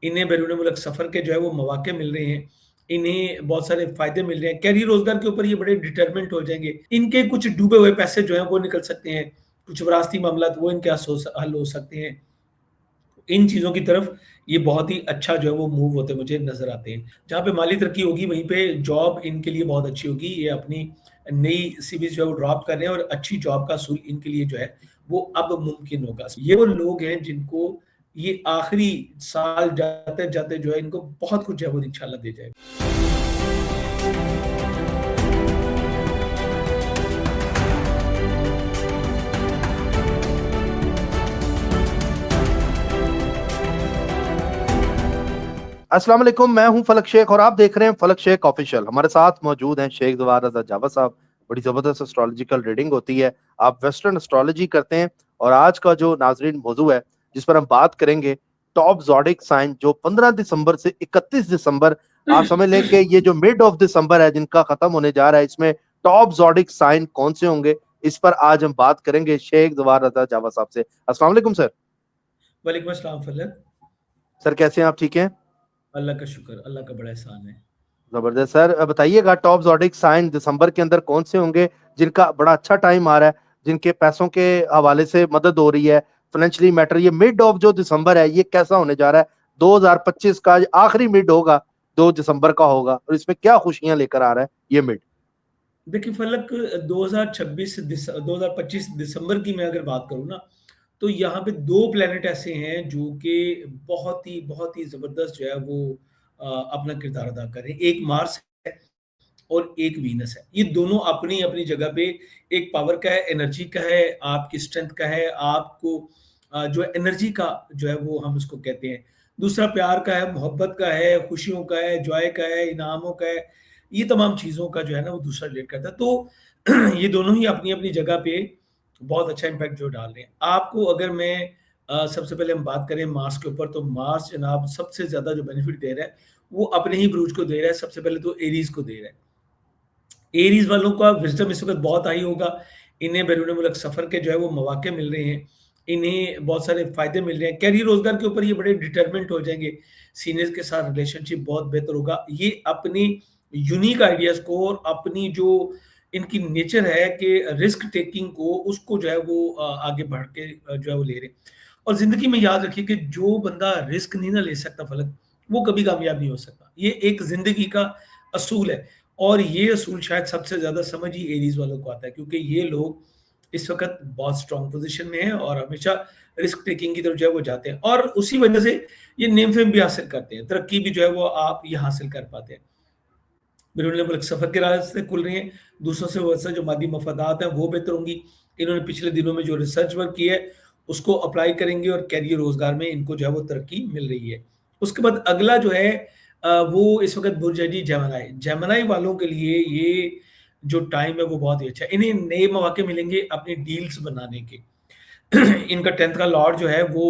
इन्हें बैरून मुल्क सफ़र के जो है वो मौके मिल रहे हैं, इन्हें बहुत सारे फ़ायदे मिल रहे हैं, कैरियर रोज़गार के ऊपर ये बड़े डिटरमिनेंट हो जाएँगे। इनके कुछ डूबे हुए पैसे जो हैं वो निकल सकते हैं, कुछ विरासती मामलात वो इनके हल हो सकते हैं। इन चीज़ों की तरफ ये बहुत ही अच्छा जो है वो मूव होते मुझे नज़र आते हैं। जहाँ पे माली तरक्की होगी वहीं पे जॉब इनके लिए बहुत अच्छी होगी। ये अपनी नई सीवीज़ जो है वो ड्रॉप कर रहे हैं और अच्छी जॉब का असूल इनके लिए जो है वो अब मुमकिन होगा। ये वो लोग हैं जिनको ये आखिरी साल जाते-जाते जो है इनको बहुत कुछ जो है वो इंशाल्लाह दे जाएगा। अस्सलाम वालेकुम, मैं हूं फलक शेख और आप देख रहे हैं फलक शेख ऑफिशियल। हमारे साथ मौजूद हैं शेख जवाहर रज़ा जावा साहब। बड़ी ज़बरदस्त एस्ट्रोलॉजिकल रीडिंग होती है। आप वेस्टर्न एस्ट्रोलॉजी करते हैं और आज का जो नाज़रीन मौजू है जिस पर हम बात करेंगे, टॉप ज़ोडिक साइन जो 15 दिसंबर से 31 दिसंबर, आप समझ लें कि ये जो मिड ऑफ दिसंबर है जिनका खत्म होने जा रहा है, इसमें टॉप ज़ोडिक साइन कौन से होंगे, इस पर आज हम बात करेंगे शेख जवाहर रज़ा जावा साहब से। अस्सलाम वालेकुम सर। वालेकुम अस्सलाम फलक। सर कैसे हैं आप, ठीक हैं? अल्लाह का शुक्र, अल्लाह का बड़ा एहसान है। जबरदस्त सर, बताइएगा टॉप ज़ोडिक साइन दिसंबर के अंदर कौन से होंगे जिनका बड़ा अच्छा टाइम आ रहा है, जिनके पैसों के हवाले से मदद हो रही है, फाइनेंशियली मैटर। ये मिड ऑफ जो दिसंबर है ये कैसा होने जा रहा है? 2025 का आखिरी मिड होगा, 2 दिसंबर का होगा, और इसमें क्या खुशियां लेकर आ रहा है ये मिड? देखिए फलक 2025 दिसंबर की मैं अगर बात करूँ ना, तो यहाँ पे 2 प्लैनेट ऐसे हैं जो कि बहुत ही ज़बरदस्त जो है वो अपना किरदार अदा कर रहे हैं। एक मार्स है और एक वीनस है। ये दोनों अपनी-अपनी जगह पे एक पावर का है, एनर्जी का है, आपकी स्ट्रेंथ का है, आपको जो है एनर्जी का जो है वो हम उसको कहते हैं। दूसरा प्यार का है, मोहब्बत का है, खुशियों का है, जॉय का है, इनामों का है। ये तमाम चीज़ों का जो है ना वो दूसरा रिलेट करता है। तो ये दोनों ही अपनी-अपनी जगह पे बहुत अच्छा इम्पैक्ट जो डाल रहे हैं। आपको अगर मैं सबसे पहले हम बात करें मार्स के ऊपर, तो मार्स जनाब सबसे ज़्यादा जो बेनिफिट दे रहा है, वो अपने ही बुरूज को दे रहा है। सबसे पहले तो एरीज़ को दे रहा है। एरीज़ वालों का विज़डम इस वक़्त बहुत हाई होगा। इन्हें बैरून मुल्क सफ़र के जो है वो मौके मिल रहे हैं। इन्हें बहुत सारे फ़ायदे मिल रहे हैं। कैरियर रोज़गार के ऊपर ये बड़े डिटरमिनेंट हो जाएँगे। सीनियर्स के साथ रिलेशनशिप बहुत बेहतर होगा। ये अपनी यूनिक आइडियाज़ को और अपनी जो इनकी नेचर है कि रिस्क टेकिंग को उसको जो है वो आगे बढ़ के जो है वो ले रहे हैं। और ज़िंदगी में याद रखिए कि जो बंदा रिस्क नहीं ना ले सकता फलक, वो कभी कामयाब नहीं हो सकता। ये एक ज़िंदगी का असूल है। और ये असूल शायद सबसे ज़्यादा समझ ही एरीज़ वालों को आता है, क्योंकि ये लोग इस वक़्त बहुत स्ट्रॉन्ग पोज़ीशन में हैं और हमेशा रिस्क टेकिंग की तरफ जो है वो जाते हैं और उसी वजह से ये नेम फेम भी हासिल करते हैं। तरक्की भी जो है वो आप ये हासिल कर पाते हैं। बैरून मुल्क सफ़र के रास्ते खुल रहे हैं, दूसरों से वैसे जो मादी मफादात हैं वो बेहतर होंगी। इन्होंने पिछले दिनों में जो रिसर्च वर्क की है, उसको अप्लाई करेंगे और कैरियर रोज़गार में इनको जो है वो तरक्की मिल रही है। उसके बाद अगला जो है वो इस वक़्त बुर्ज है जी जेमिनी। जेमिनी वालों के लिए ये जो टाइम है वो बहुत ही अच्छा है। इन्हें नए मौके मिलेंगे अपनी डील्स बनाने के। इनका 10th का लॉर्ड जो है वो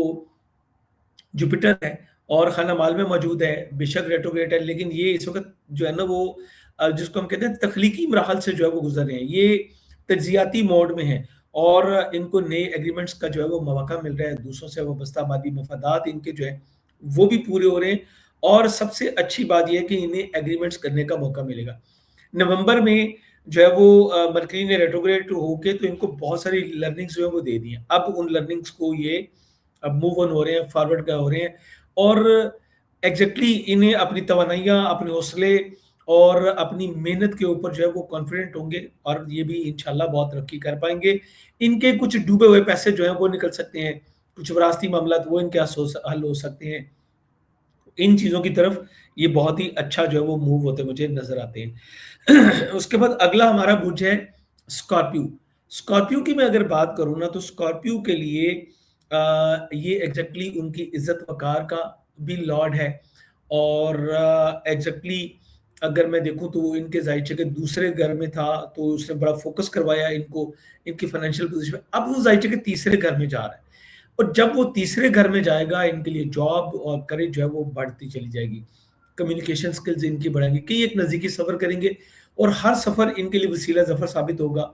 जुपिटर है और खाना माल में मौजूद है, बेशक रेट्रोग्रेड है, लेकिन ये इस वक़्त जो है ना वो जिसको हम कहते हैं तख्लीकी मराहल से जो है वो गुज़र रहे हैं। ये तज्ज़ियाती मोड में हैं और इनको नए एग्रीमेंट्स का जो है वो मौका मिल रहा है, दूसरों से वाबस्ता मादी मफादात इनके जो हैं, वो भी पूरे हो रहे हैं और सबसे अच्छी बात ये है कि इन्हें एग्रीमेंट्स करने का मौका मिलेगा। नवंबर में जो है वो मरकरी ने रेट्रोग्रेड होके तो इनको बहुत सारी लर्निंग्स जो है वो दे दी हैं। अब उन लर्निंग्स को ये अब मूव ऑन हो रहे हैं, फॉरवर्ड का हो रहे हैं और एग्ज़ैक्टली इन्हें अपनी तवानाइयाँ, अपने हौसले और अपनी मेहनत के ऊपर जो है वो कॉन्फिडेंट होंगे और ये भी इंशाल्लाह बहुत तरक्की कर पाएँगे। इनके कुछ डूबे हुए पैसे जो हैं वो निकल सकते हैं, कुछ विरासती मामलात वो इनके हल हो सकते हैं। इन चीज़ों की तरफ ये बहुत ही अच्छा जो है वो मूव होते मुझे नज़र आते हैं। उसके बाद अगला हमारा बुर्ज है स्कॉर्पियो। स्कॉर्पियो की मैं अगर बात करूँ ना तो स्कॉर्पियो के लिए ये एग्ज़ैक्टली उनकी इज़्ज़त वक़ार का भी लॉर्ड है और एग्ज़ैक्टली अगर मैं देखूँ तो वो इनके ज़ाहिर के दूसरे घर में था, तो उसने बड़ा फ़ोकस करवाया इनको, इनकी फ़ाइनेंशियल पोज़ीशन पे। अब वो ज़ाहिर के तीसरे घर में जा रहा है। और जब वो तीसरे घर में जाएगा इनके लिए जॉब और करेज जो है वो बढ़ती चली जाएगी। कम्युनिकेशन स्किल्स इनकी बढ़ेंगी, कई एक नज़दीकी सफ़र करेंगे और हर सफ़र इनके लिए वसीला ज़फ़र साबित होगा।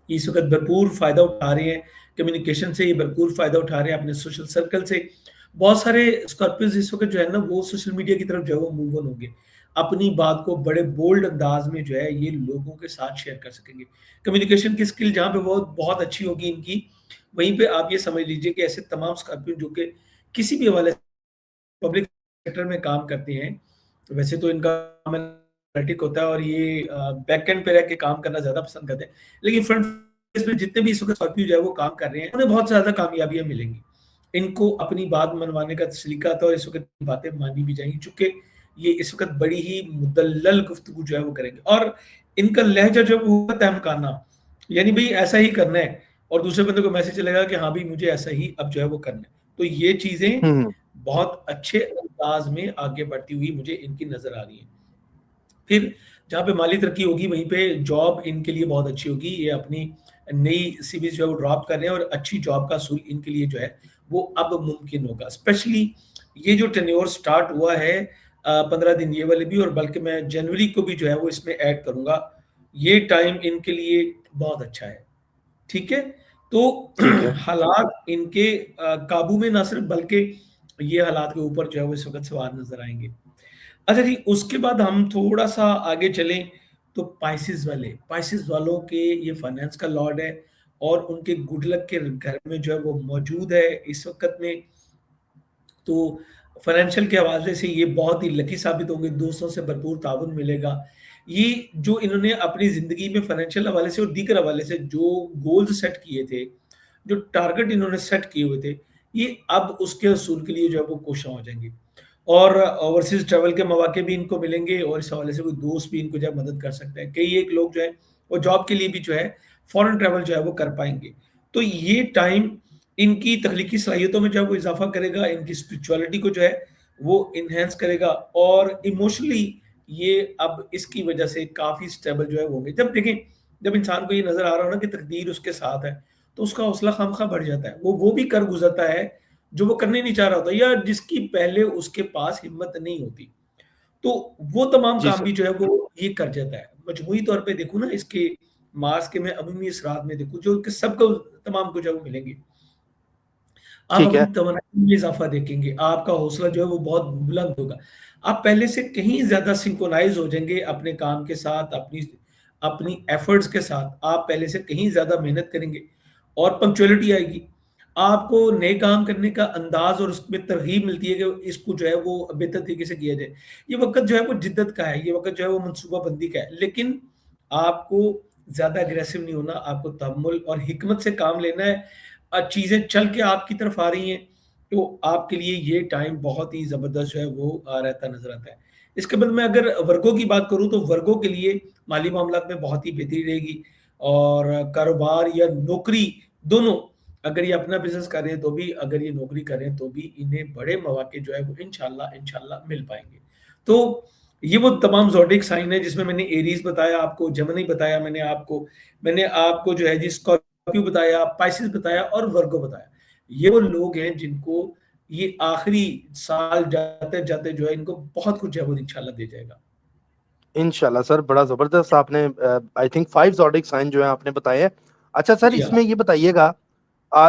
इस वक़्त भरपूर फ़ायदा उठा रहे हैं, कम्युनिकेशन से ये भरपूर फ़ायदा उठा रहे हैं अपने सोशल सर्कल से बहुत सारे स्कॉर्पियोज इस वक़्त जो है ना वो सोशल मीडिया की तरफ जो है वो मूव ऑन होंगे। अपनी बात को बड़े बोल्ड अंदाज़ में जो है ये लोगों के साथ शेयर कर सकेंगे। कम्युनिकेशन की स्किल जहाँ पे बहुत बहुत अच्छी होगी इनकी, वहीं पे आप ये समझ लीजिए कि ऐसे तमाम स्कॉर्पियो जो कि किसी भी हवाले पब्लिक सेक्टर में काम करते हैं। वैसे तो इनका काम एनालिटिक होता है और ये बैक एंड पे रह के काम करना ज़्यादा पसंद करते हैं। लेकिन फ्रंट फेस पे जितने भी इस वक़्त स्कॉर्पियो जो है वो काम कर रहे हैं, उन्हें बहुत ज़्यादा कामयाबियाँ मिलेंगी। इनको अपनी बात मनवाने का सलीका आता है और इस वक़्त बातें मानी भी जाएँगी, चूँकि ये इस वक़्त बड़ी ही मुदल्लल गुफ्तगू जो है वो करेंगे और इनका लहज़ा जो है वो होगा तहमकाना, यानी भई ऐसा ही करना है और दूसरे बंदे को मैसेज चलेगा कि हाँ, भई मुझे ऐसा ही अब जो है वो करना है। तो ये चीज़ें हुँ, हुँ। बहुत अच्छे अंदाज में आगे बढ़ती हुई मुझे इनकी नज़र आ रही है। फिर जहाँ पे माली तरक्की होगी वहीं पे जॉब इनके लिए बहुत अच्छी होगी। ये अपनी नई सीवीज़ जो है वो ड्रॉप कर रहे हैं और अच्छी जॉब का असूल इनके लिए जो है वो अब मुमकिन होगा। स्पेशली ये जो टेन्योर स्टार्ट हुआ है 15 दिन ये वाले भी और बल्कि मैं जनवरी को भी जो है वो इसमें ऐड करूँगा। ये टाइम इनके लिए बहुत अच्छा है। ठीक है? तो ठीक है। हालात इनके काबू में ना सिर्फ़ बल्कि ये हालात के ऊपर जो है वो इस वक़्त सवार नज़र आएँगे। अच्छा जी, उसके बाद हम थोड़ा-सा आगे चलें तो पाइसेस वालों के ये फाइनेंस का लॉर्ड है और उनके गुड लक के घर में जो है वो मौजूद है इस वक़्त में। तो फाइनेंशियल के हवाले से ये बहुत ही लकी साबित होंगे, दोस्तों से भरपूर ताउन मिलेगा। ये जो इन्होंने अपनी ज़िंदगी में फाइनेंशियल हवाले से और दीगर हवाले से जो गोल्स सेट किए थे, जो टारगेट इन्होंने सेट किए हुए थे, ये अब उसके हसूल के लिए जो है वो कोशां हो जाएँगे। और ओवरसीज़ ट्रैवल के मौके भी इनको मिलेंगे और इस हवाले से कोई दोस्त भी इनको जो है मदद कर सकता है। कई एक लोग जो हैं, वो जॉब के लिए भी जो है फ़ॉरेन ट्रैवल जो है वो कर पाएँगे। तो ये टाइम इनकी तख्लीकी सलाहियतों में जो है वो इज़ाफ़ा करेगा, इनकी स्पिरिचुअलिटी को जो है वो एनहांस करेगा और इमोशनली ये अब इसकी वजह से काफ़ी स्टेबल जो है वो होंगे। जब देखें, जब इंसान को ये नज़र आ रहा हो ना कि तकदीर उसके साथ है, तो उसका हौसला खामख़ा बढ़ जाता है। वो भी कर गुज़रता है, जो वो करने नहीं चाह रहा होता या जिसकी पहले उसके पास हिम्मत नहीं होती। तो वो तमाम जी काम सर। भी जो है वो ये कर जाता है। मजमूई तौर पे देखूँ ना इसके मार्क्स के मैं अमूमी असरात में देखूँ जो कि सबको तमाम को जो है वो मिलेंगे। आप ठीक अपनी है। तमन्नाई में इज़ाफ़ा देखेंगे, आपका हौसला जो है वो बहुत बुलंद होगा। आप पहले से कहीं ज़्यादा सिंक्रोनाइज़ हो जाएँगे अपने काम के साथ, अपनी अपनी एफ़र्ट्स के साथ, आप पहले से कहीं ज़्यादा मेहनत करेंगे और पंक्चुअलिटी आएगी। आपको नए काम करने का अंदाज़ और उसमें तरग़ीब मिलती है कि इसको जो है वो बेहतर तरीके से किया जाए। ये वक़्त जो है वो जिद्दत का है, ये वक़्त जो है वो मनसूबाबंदी का है, लेकिन आपको ज़्यादा एग्रेसिव नहीं होना, आपको तहम्मुल और हिकमत से काम लेना है। चीज़ें चल के आपकी तरफ आ रही हैं, तो आपके लिए ये टाइम बहुत ही ज़बरदस्त जो है वो रहता नज़र आता है। इसके बाद मैं अगर वर्गों की बात करूँ तो वर्गों के लिए माली मामलात में बहुत ही बेहतरी रहेगी और कारोबार या नौकरी दोनों, अगर ये अपना बिज़नेस कर रहे हैं तो भी, अगर ये नौकरी कर रहे हैं तो भी इन्हें बड़े मौके जो है वो इंशाल्लाह इंशाल्लाह मिल पाएँगे। तो ये वो तमाम ज़ोडिएक साइन है जिसमें मैंने एरीज़ बताया आपको, जेमिनी बताया मैंने आपको जो है जी स्कॉर्पियो बताया, पाइसेस बताया और वर्गो बताया। ये वो लोग हैं जिनको ये आखिरी साल जाते-जाते जो है इनको बहुत कुछ जो है वो इंशाल्लाह दे जाएगा। इंशाल्लाह सर, बड़ा ज़बरदस्त आपने आई थिंक 5 ज़ोडिएक साइन जो है आपने बताए हैं। अच्छा सर, जी हाँ। इसमें ये बताइएगा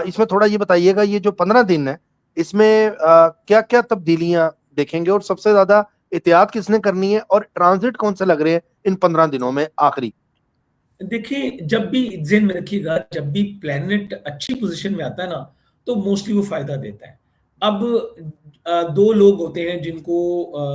इसमें थोड़ा ये बताइएगा ये जो 15 दिन है, इसमें क्या-क्या तब्दीलियाँ देखेंगे और सबसे ज़्यादा एहतियात किसने करनी है और ट्रांज़िट कौन से लग रहे हैं इन 15 दिनों में आखिरी? देखिए, जब भी ज़हन में रखिएगा, जब भी प्लैनेट अच्छी पोज़ीशन में आता है ना, तो मोस्टली वो फ़ायदा देता है। अब 2 लोग होते हैं जिनको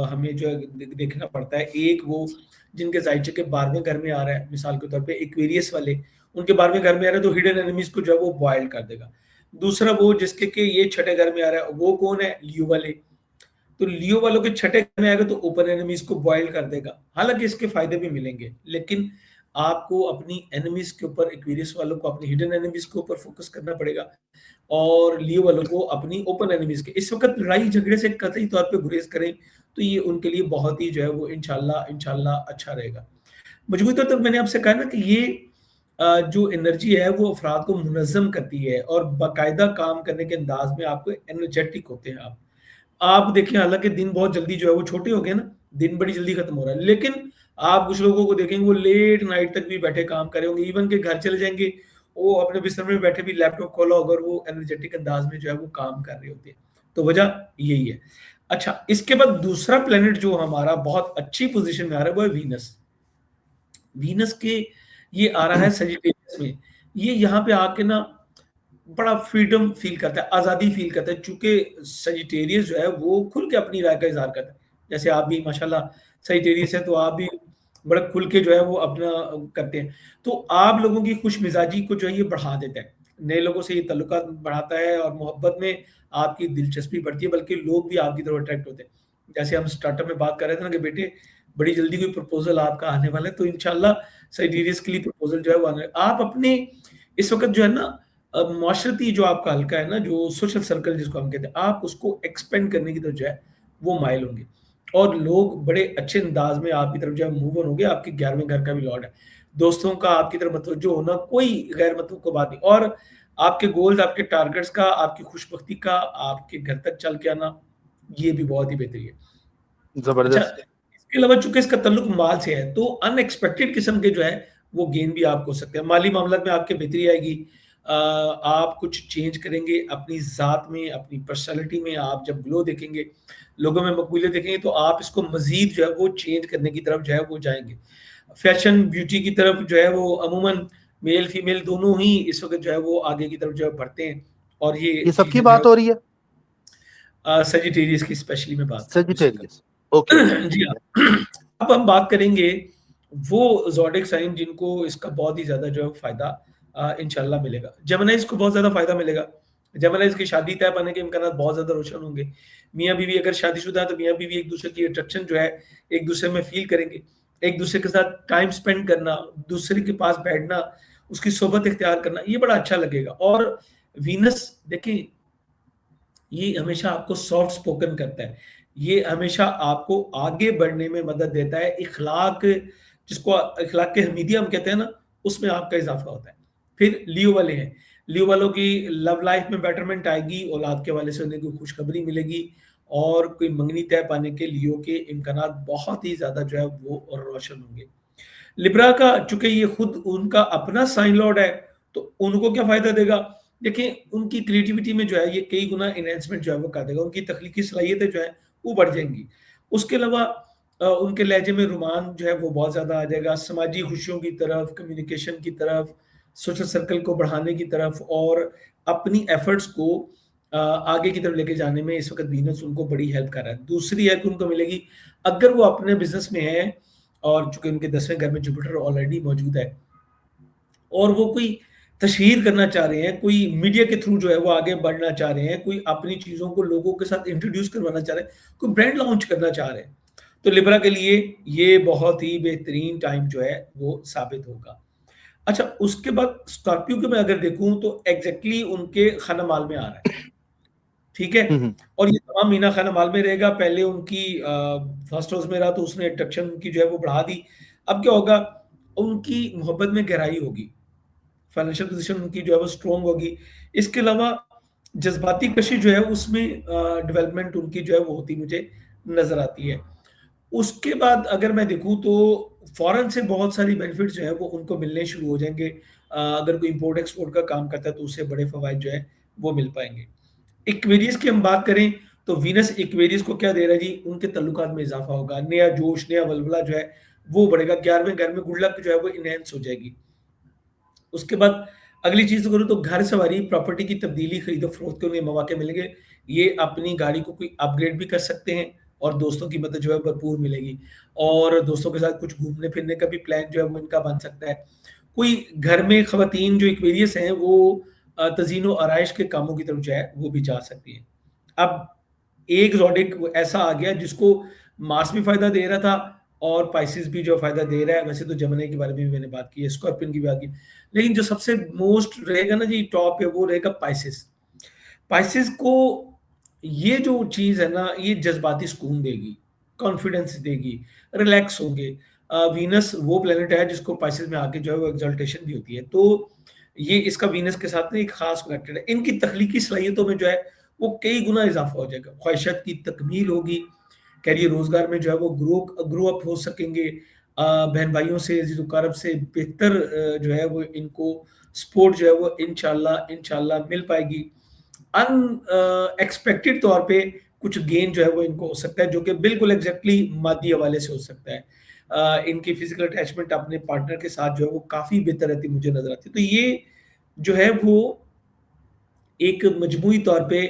हमें जो है देखना पड़ता है। एक वो जिनके ज़ाहिर के 12वें घर में आ रहा है, मिसाल के तौर पे एक्वेरियस वाले, उनके 12वें घर में आ रहा है तो हिडन एनिमीज़ को जो है वो बॉयल कर देगा। दूसरा वो जिसके कि ये छठे घर में आ रहा है, वो कौन है? लियो वाले। तो लियो वालों के छठे घर में आएगा तो ओपन एनिमीज को बॉयल कर देगा। हालाँकि इसके फ़ायदे भी मिलेंगे, लेकिन आपको अपनी एनिमीज़ के ऊपर एक्वेरियस वालों को अपनी हिडन एनिमीज़ के ऊपर फ़ोकस करना पड़ेगा और लियो वालों को अपनी ओपन एनिमीज़ के इस वक़्त लड़ाई झगड़े से कतई तौर पे गुरेज़ करें, तो ये उनके लिए बहुत ही जो है वो इंशाल्लाह इंशाल्लाह अच्छा रहेगा। मजबूती तौर तक मैंने आपसे कहा ना कि ये जो एनर्जी है वो अफ़राद को मुनज़्ज़म करती है और बाकायदा काम करने के अंदाज़ में आपको एनर्जेटिक होते हैं आप। आप देखिए हालाँकि दिन बहुत जल्दी जो है वो छोटे हो गए ना, दिन बड़ी जल्दी खत्म हो रहा है। लेकिन आप कुछ लोगों को देखेंगे वो लेट नाइट तक भी बैठे काम कर रहे होंगे, इवन के घर चले जाएँगे, वो अपने बिस्तर में बैठे भी लैपटॉप खोला होगा और वो एनर्जेटिक अंदाज़ में जो है वो काम कर रहे होते हैं। तो वजह यही है। अच्छा, इसके बाद दूसरा प्लेनेट जो हमारा बहुत अच्छी पोजीशन में आ रहा है वो है वीनस। वीनस के ये आ रहा है सजिटेरियस में। ये यहाँ पे आके ना बड़ा फ्रीडम फील करता है, आज़ादी फील करता है, चूँकि सजिटेरियस जो है वो खुल के अपनी राय का इज़हार करता है। जैसे आप भी माशाल्लाह सजिटेरियस हैं, तो आप भी बड़ा खुल के जो है वो अपना करते हैं। तो आप लोगों की खुशमिज़ाजी को जो है ये बढ़ा देता है। नए लोगों से ये ताल्लुकात बढ़ाता है और मोहब्बत में आपकी दिलचस्पी बढ़ती है, बल्कि लोग भी आपकी तरफ अट्रैक्ट होते हैं। जैसे हम स्टार्टअप में बात कर रहे थे ना कि बेटे बड़ी जल्दी कोई प्रपोज़ल आपका आने वाला है, तो इंशाल्लाह सजिटेरियस के लिए प्रपोज़ल जो है वो आने आप अपने इस वक़्त जो है ना माशरती जो आपका हल्का है ना, जो सोशल सर्कल जिसको हम कहते हैं, आप उसको एक्सपेंड करने की तरफ जो है, वो माइल होंगे। और लोग बड़े अच्छे अंदाज़ में आपकी तरफ जो है मूव ऑन होंगे, आपके 11वें घर का भी लॉर्ड है। दोस्तों का आपकी तरफ मतवज्जो होना कोई गैर मतवक्को बात नहीं और आपके गोल्स, आपके टारगेट्स का, आपकी खुशबख्ती का, आपके घर तक चल के आना, ये भी बहुत ही बेहतरी है। अच्छा, जबरदस्त। इसके अलावा चूँकि इसका ताल्लुक माल से है, तो अनएक्सपेक्टेड किस्म के जो है, वो गेन भी आपको हो सकते हैं। माली मामलात में आपकी बेहतरी आएगी। आप कुछ चेंज करेंगे अपनी ज़ात में, अपनी पर्सनैलिटी में, आप जब ग्लो देखेंगे, लोगों में मकबूलियत देखेंगे, तो आप इसको मज़ीद जो है वो चेंज करने की तरफ जो है वो जाएँगे। फैशन, ब्यूटी की तरफ जो है वो अमूमन मेल-फीमेल दोनों ही इस वक़्त जो है वो आगे की तरफ जो है बढ़ते हैं और ये ये सबकी चीज़ें जो है बात हो रही है? सजिटेरियस की स्पेशली मैं बात कर रहा हूँ इस वक़्त। सेजिटेरियस। ओके, ओके, जी ठीक है। हाँ। अब हम बात करेंगे वो ज़ोडिएक साइन जिनको इसका बहुत ही ज़्यादा जो है फ़ायदा इंशाल्लाह मिलेगा। जेमिनीज़ को बहुत ज़्यादा फ़ायदा मिलेगा। जेमिनीज़ की शादी तय पाने के इम्कानात बहुत ज़्यादा रोशन होंगे। मियाँ-बीवी अगर शादीशुदा है तो मियाँ-बीवी एक-दूसरे की अट्रैक्शन जो है एक-दूसरे में फ़ील करेंगे। एक-दूसरे के साथ टाइम स्पेंड करना, दूसरे के पास बैठना, उसकी सोबत इख्तियार करना, ये बड़ा अच्छा लगेगा। और वीनस देखिए ये हमेशा आपको सॉफ्ट स्पोकन करता है। ये हमेशा आपको आगे बढ़ने में मदद देता है। इख़्लाक़ जिसको इख़्लाक़ हमीदिया हम कहते हैं ना, उसमें आपका इज़ाफ़ा होता है। फिर लियो वाले हैं। लियो वालों की लव लाइफ़ में बेटरमेंट आएगी, औलाद के हवाले से उन्हें कोई खुशखबरी मिलेगी और कोई मंगनी तय पाने के लियो के इम्कानात बहुत ही ज़्यादा जो है वो रोशन होंगे। लिब्रा का चूँकि ये खुद उनका अपना साइन लॉर्ड है, तो उनको क्या फ़ायदा देगा? देखिए, उनकी क्रिएटिविटी में जो है ये कई गुना एनहांसमेंट जो है वो कर देगा, उनकी तख्लीकी सलाहियतें जो हैं वो बढ़ जाएँगी। उसके अलावा उनके लहजे में रोमान जो है वो बहुत ज़्यादा आ जाएगा, समाजी खुशियों की तरफ, कम्युनिकेशन की तरफ, सोशल सर्कल को बढ़ाने की तरफ और अपनी एफर्ट्स को आगे की तरफ लेके जाने में इस वक़्त वीनस उनको बड़ी हेल्प कर रहा है। दूसरी हेल्प उनको मिलेगी, अगर वो अपने बिज़नेस में हैं और चूँकि उनके 10वें घर में जुपिटर ऑलरेडी मौजूद है और वो कोई तशहीर करना चाह रहे हैं, कोई मीडिया के थ्रू जो है वो आगे बढ़ना चाह रहे हैं, कोई अपनी चीज़ों को लोगों के साथ इंट्रोड्यूस करवाना चाह रहे हैं, कोई ब्रांड लॉन्च करना चाह रहे हैं, तो लिब्रा के लिए ये बहुत ही बेहतरीन टाइम जो है वो साबित होगा। अच्छा, उसके बाद स्कॉर्पियो के मैं अगर देखूँ तो एग्ज़ैक्टली उनके खाना माल में आ रहा है। ठीक है? हुँ, हुँ। और ये तमाम मीना खाना माल में रहेगा, पहले उनकी फर्स्ट हाउस में रहा तो उसने अट्रैक्शन उनकी जो है वो बढ़ा दी। अब क्या होगा, उनकी मोहब्बत में गहराई होगी, फाइनेंशियल पोज़ीशन उनकी जो है वो स्ट्रॉन्ग होगी। इसके अलावा जज़्बाती कशी जो है उसमें डेवलपमेंट उनकी जो है वो होती मुझे नज़र आती है। उसके बाद अगर मैं देखूँ तो फ़ॉरेन से बहुत सारी बेनिफिट्स जो हैं वो उनको मिलने शुरू हो जाएँगे। अगर कोई इम्पोर्ट एक्सपोर्ट का काम करता है तो उससे बड़े फ़वाइद जो हैं वो मिल पाएँगे। एक्वेरियस की हम बात करें तो वीनस एक्वेरियस को क्या दे रहा है जी, उनके तल्लुकात में इज़ाफ़ा होगा, नया जोश, नया वल्वला जो है वो बढ़ेगा, 11वें घर में गुड लक जो है वो एनहांस हो जाएगी। उसके बाद अगली चीज़ करूँ तो घर सवारी, प्रॉपर्टी की तब्दीली, खरीदो-फ़रोख्त के उन्हें मौके मिलेंगे। ये अपनी गाड़ी को कोई अपग्रेड भी कर सकते हैं और दोस्तों की मदद जो है भरपूर मिलेगी और दोस्तों के साथ कुछ घूमने-फिरने का भी प्लान जो है वो इनका बन सकता है। कोई घर में ख़वातीन जो एक्वेरियस हैं वो तज़ीन व आराइश के कामों की तरफ जो है वो भी जा सकती हैं। अब एक ज़ोडिएक ऐसा आ गया जिसको मार्स भी फ़ायदा दे रहा था और पाइसेस भी जो फ़ायदा दे रहा है। वैसे तो जेमिनी के बारे में भी मैंने बात की है, स्कॉर्पियन की भी बात की। लेकिन जो सबसे मोस्ट रहेगा ना जी टॉप पे वो रहेगा पाइसेस। पाइसेस को ये जो चीज़ है ना ये जज़्बाती सुकून देगी, कॉन्फिडेंस देगी, रिलैक्स होंगे। वीनस वो प्लैनेट है जिसको पाइसेस में आके जो है वो एक्सल्टेशन भी होती है। तो ये इसका वीनस के साथ ना एक ख़ास कनेक्टेड है। इनकी तख्लीकी सलाहियतों में जो है वो कई गुना इज़ाफ़ा हो जाएगा। ख्वाहिशात की तकमील होगी, करियर रोज़गार में जो है वो ग्रो अप हो सकेंगे। बहन-भाइयों से, ज़िज़ो-क़ारब से बेहतर जो है वो इनको सपोर्ट जो है वो इंशाअल्लाह इंशाअल्लाह मिल पाएगी। अनएक्सपेक्टेड तौर पे कुछ गेन जो है वो इनको हो सकता है, जो कि बिल्कुल एग्जैक्टली मादी हवाले से हो सकता है। इनकी फिजिकल अटैचमेंट अपने पार्टनर के साथ जो है वो काफ़ी बेहतर रहती मुझे नज़र आती है। तो ये जो है वो एक मजमूई तौर पे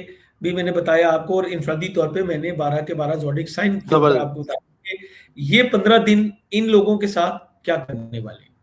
भी मैंने बताया आपको, और इनफरादी तौर पे मैंने 12 के 12 ज़ोडिक साइन के ऊपर जबरदस्त। आपको बताया कि ये 15 दिन इन लोगों के साथ क्या करने वाले हैं।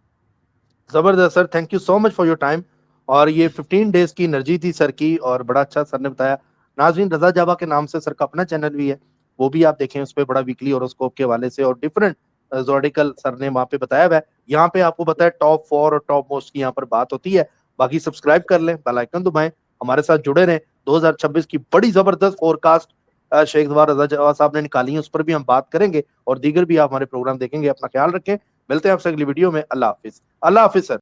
जबरदस्त sir, thank you so much for your time. और ये 15 डेज की एनर्जी थी सर की, और बड़ा अच्छा सर ने बताया। नाजरीन, रजा जावा के नाम से सर का अपना चैनल भी है, वो भी आप देखें, उस पे बड़ा वीकली हॉरोस्कोप के हवाले से और डिफरेंट ज़ोडिकल सर ने वहाँ पे बताया हुआ है। यहाँ पे आपको बताया टॉप 4 और टॉप मोस्ट की यहाँ पर बात होती है। बाकी सब्सक्राइब कर लें, बेल आइकन दबाएं, हमारे साथ जुड़े रहें। 2026 की बड़ी जबरदस्त फोरकास्ट शेख जवार रजा जावा साहब ने निकाली है, उस पर भी हम बात करेंगे, और दीगर भी आप हमारे प्रोग्राम देखेंगे। अपना ख्याल रखें, मिलते हैं आपसे अगली वीडियो में। अल्लाह हाफिज। अल्लाह हाफिज सर।